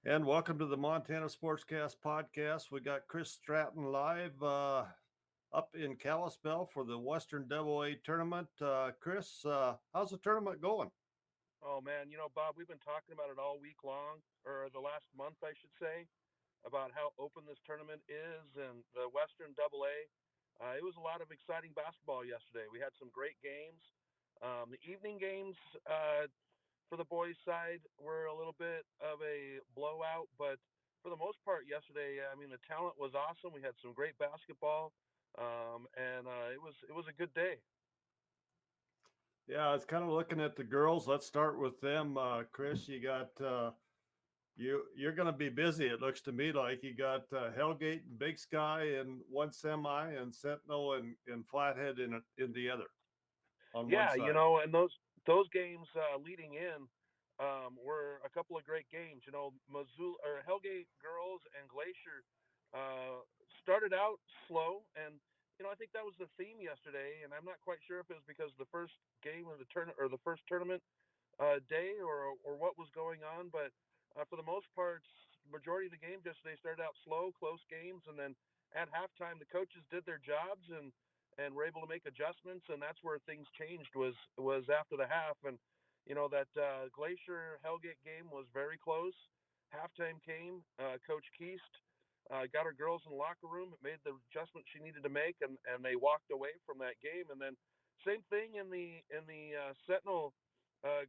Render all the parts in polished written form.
And welcome to the Montana Sportscast podcast. We got Chris Stratton live up in Kalispell for the Western Double A tournament. Chris, how's the tournament going? Oh man, Bob, we've been talking about it all week long, or the last month, I should say, about how open this tournament is and the Western Double A. It was a lot of exciting basketball yesterday. We had some great games. The evening games for the boys' side were a little bit of a blowout, but for the most part, yesterday, I mean, the talent was awesome. We had some great basketball, and it was a good day. Yeah, I was kind of looking at the girls. Let's start with them. Chris, you got you're going to be busy. It looks to me like you got Hellgate and Big Sky in one semi, and Sentinel and Flathead in the other on one Yeah, side. and those games leading in were a couple of great games. Missoula or Hellgate girls and Glacier uh, started out slow, and I think that was the theme yesterday. And I'm not quite sure if it was because the first game of the turn or the first tournament day or what was going on, but for the most part, majority of the games yesterday started out slow, close games, and then at halftime the coaches did their jobs and were able to make adjustments, and that's where things changed was after the half. And that Glacier Hellgate game was very close. Halftime came, Coach Keast got her girls in the locker room, made the adjustments she needed to make, and they walked away from that game. And then same thing in the Sentinel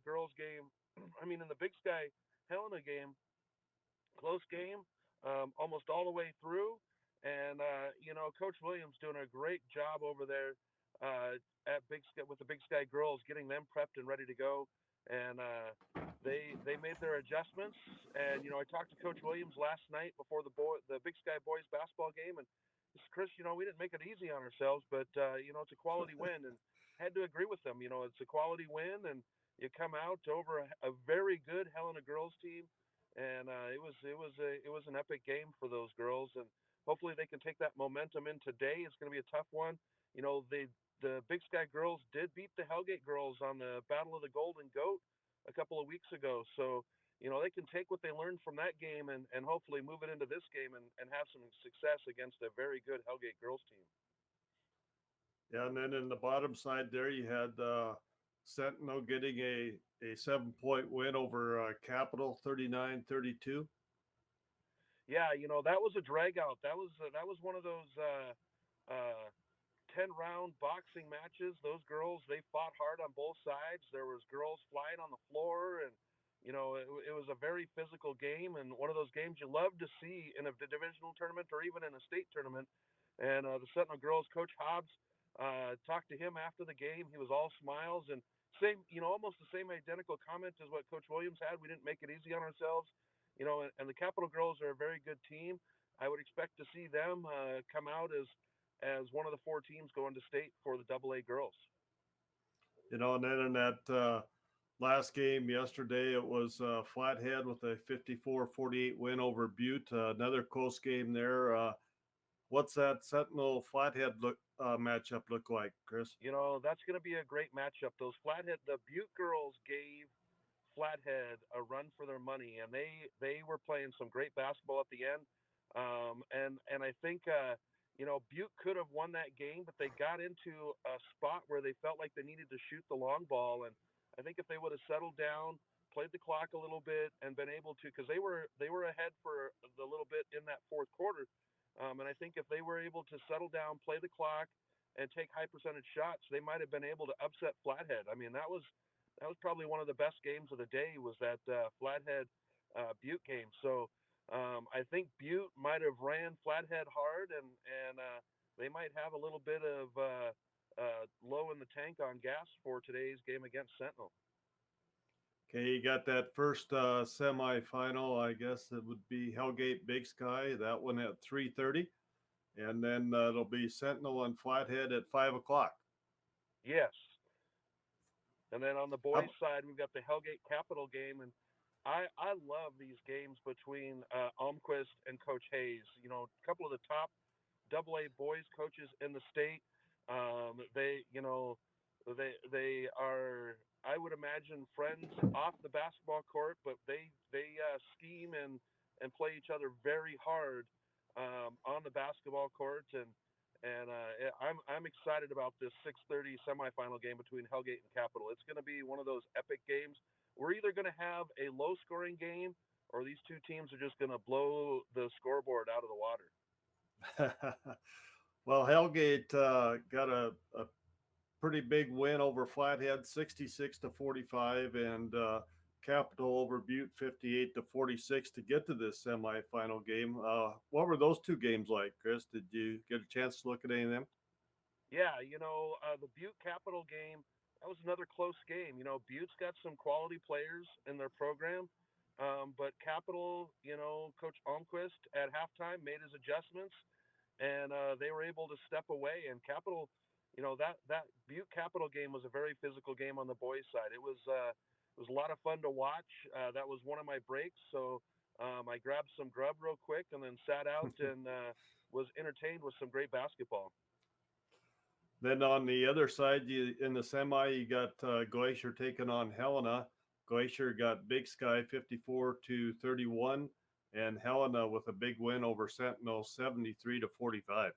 girls game. I mean, in the Big Sky Helena game, close game, almost all the way through. And Coach Williams doing a great job over there at Big Sky with the Big Sky girls, getting them prepped and ready to go. And they made their adjustments. And I talked to Coach Williams last night before the Big Sky boys basketball game, and he said, Chris, we didn't make it easy on ourselves, but it's a quality win, and had to agree with them. It's a quality win, and you come out over a very good Helena girls team, and it was an epic game for those girls, and hopefully they can take that momentum in today. It's going to be a tough one. The Big Sky girls did beat the Hellgate girls on the Battle of the Golden Goat a couple of weeks ago, so they can take what they learned from that game and hopefully move it into this game and have some success against a very good Hellgate girls team. Yeah, and then in the bottom side there, you had Sentinel getting a 7 point win over Capital 39-32. Yeah, that was a drag out. That was one of those 10-round boxing matches. Those girls, they fought hard on both sides. There was girls flying on the floor, and it was a very physical game, and one of those games you love to see in a divisional tournament or even in a state tournament. And the Sentinel girls coach Hobbs talked to him after the game. He was all smiles and same, almost the same identical comment as what Coach Williams had. We didn't make it easy on ourselves, and the Capital girls are a very good team. I would expect to see them come out as one of the four teams going to state for the Double A girls. And then in that last game yesterday, it was Flathead with a 54-48 win over Butte. Another close game there. What's that Sentinel Flathead matchup look like, Chris? That's going to be a great matchup. The Butte girls gave Flathead a run for their money, and they were playing some great basketball at the end. And I think Butte could have won that game, but they got into a spot where they felt like they needed to shoot the long ball. And I think if they would have settled down, played the clock a little bit, and been able to, because they were ahead for a little bit in that fourth quarter. And I think if they were able to settle down, play the clock, and take high percentage shots, they might have been able to upset Flathead. I mean, that was probably one of the best games of the day, was that Flathead Butte game. So I think Butte might have ran Flathead hard, and they might have a little bit of low in the tank on gas for today's game against Sentinel. Okay, you got that first semifinal. I guess it would be Hellgate Big Sky. That one at 3:30, and then it'll be Sentinel and Flathead at 5 o'clock. Yes. And then on the boys' How, side, we've got the Hellgate Capital game, and I love these games between Almquist and Coach Hayes. A couple of the top Double A boys coaches in the state. They are, I would imagine, friends off the basketball court, but they scheme and play each other very hard on the basketball court. And I'm excited about this 6:30 semifinal game between Hellgate and Capital. It's going to be one of those epic games. We're either going to have a low-scoring game, or these two teams are just going to blow the scoreboard out of the water. Well, Hellgate got a pretty big win over Flathead, 66-45, and Capital over Butte, 58-46, to get to this semifinal game. What were those two games like, Chris? Did you get a chance to look at any of them? Yeah, the Butte Capital game, that was another close game. Butte's got some quality players in their program, but Capital, Coach Almquist at halftime made his adjustments, and they were able to step away. And Capital, that Butte Capital game was a very physical game on the boys' side. It was a lot of fun to watch. That was one of my breaks, so I grabbed some grub real quick and then sat out and was entertained with some great basketball. Then on the other side, in the semi, you got Glacier taking on Helena. Glacier got Big Sky 54-31, and Helena with a big win over Sentinel 73-45.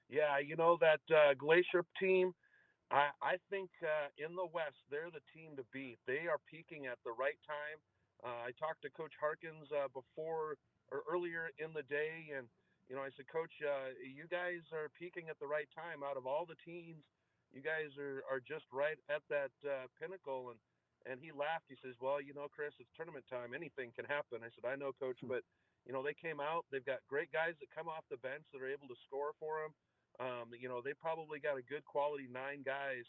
Yeah, that Glacier team. I think in the West, they're the team to beat. They are peaking at the right time. I talked to Coach Harkins before or earlier in the day, and I said, Coach, you guys are peaking at the right time. Out of all the teams, you guys are just right at that pinnacle. And he laughed. He says, well, Chris, it's tournament time. Anything can happen. I said, I know, Coach, but they came out. They've got great guys that come off the bench that are able to score for them. They probably got a good quality 9 guys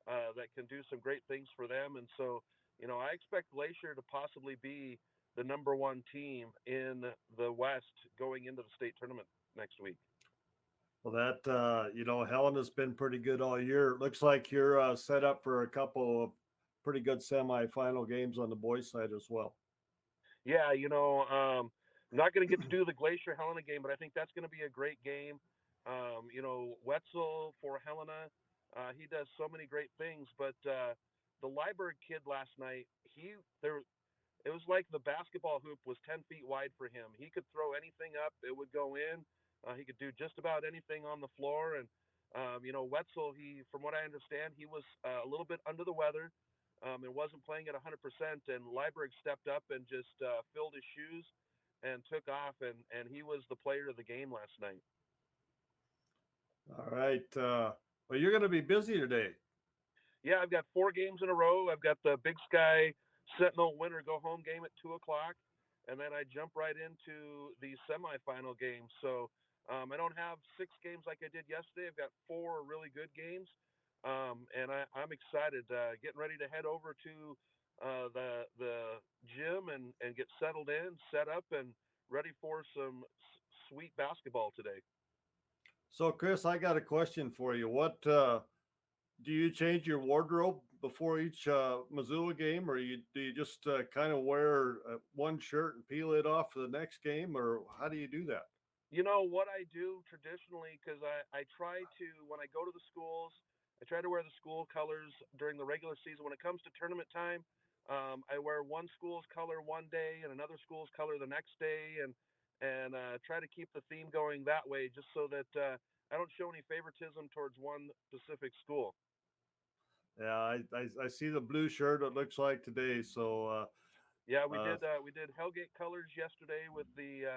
that can do some great things for them. And so, I expect Glacier to possibly be the number 1 team in the West going into the state tournament next week. Well, that, Helena's been pretty good all year. It looks like you're set up for a couple of pretty good semifinal games on the boys' side as well. Yeah, I'm not going to get to do the Glacier Helena game, but I think that's going to be a great game. Wetzel for Helena, he does so many great things, but the Liburg kid last night, it was like the basketball hoop was 10 feet wide for him. He could throw anything up, it would go in. He could do just about anything on the floor. And, Wetzel, from what I understand, he was a little bit under the weather and wasn't playing at 100%. And Liburg stepped up and just filled his shoes and took off. And he was the player of the game last night. All right. Well, you're going to be busy today. Yeah, I've got 4 games in a row. I've got the Big Sky Sentinel winner go home game at 2:00, and then I jump right into the semifinal games. So I don't have 6 games like I did yesterday. I've got 4 really good games, and I'm excited. Getting ready to head over to the gym and get settled in, set up, and ready for some sweet basketball today. So, Chris, I got a question for you. What do you change your wardrobe before each Missoula game, or do you just kind of wear one shirt and peel it off for the next game, or how do you do that? What I do traditionally, because I try to, when I go to the schools, I try to wear the school colors during the regular season. When it comes to tournament time, I wear one school's color one day and another school's color the next day, and try to keep the theme going that way, just so that I don't show any favoritism towards one specific school. Yeah, I see the blue shirt. It looks like today. So Yeah, uh, we did Hellgate colors yesterday with the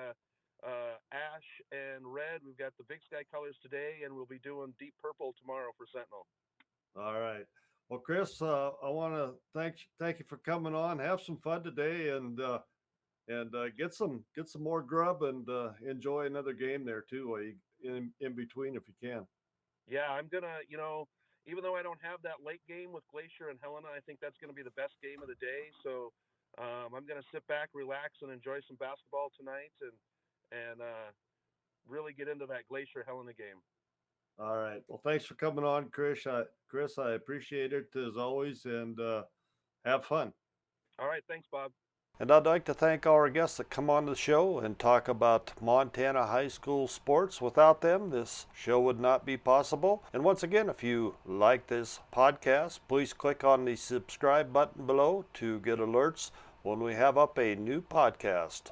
ash and red. We've got the Big Sky colors today, and we'll be doing deep purple tomorrow for Sentinel. all right. Well, Chris, I want to thank you for coming on. Have some fun today, and get some more grub and enjoy another game there too, in between if you can. Yeah, I'm gonna, even though I don't have that late game with Glacier and Helena, I think that's gonna be the best game of the day. So I'm gonna sit back, relax, and enjoy some basketball tonight, and really get into that Glacier Helena game. All right. Well, thanks for coming on, Chris. I appreciate it as always, and have fun. All right, thanks, Bob. And I'd like to thank our guests that come on the show and talk about Montana high school sports. Without them, this show would not be possible. And once again, if you like this podcast, please click on the subscribe button below to get alerts when we have up a new podcast.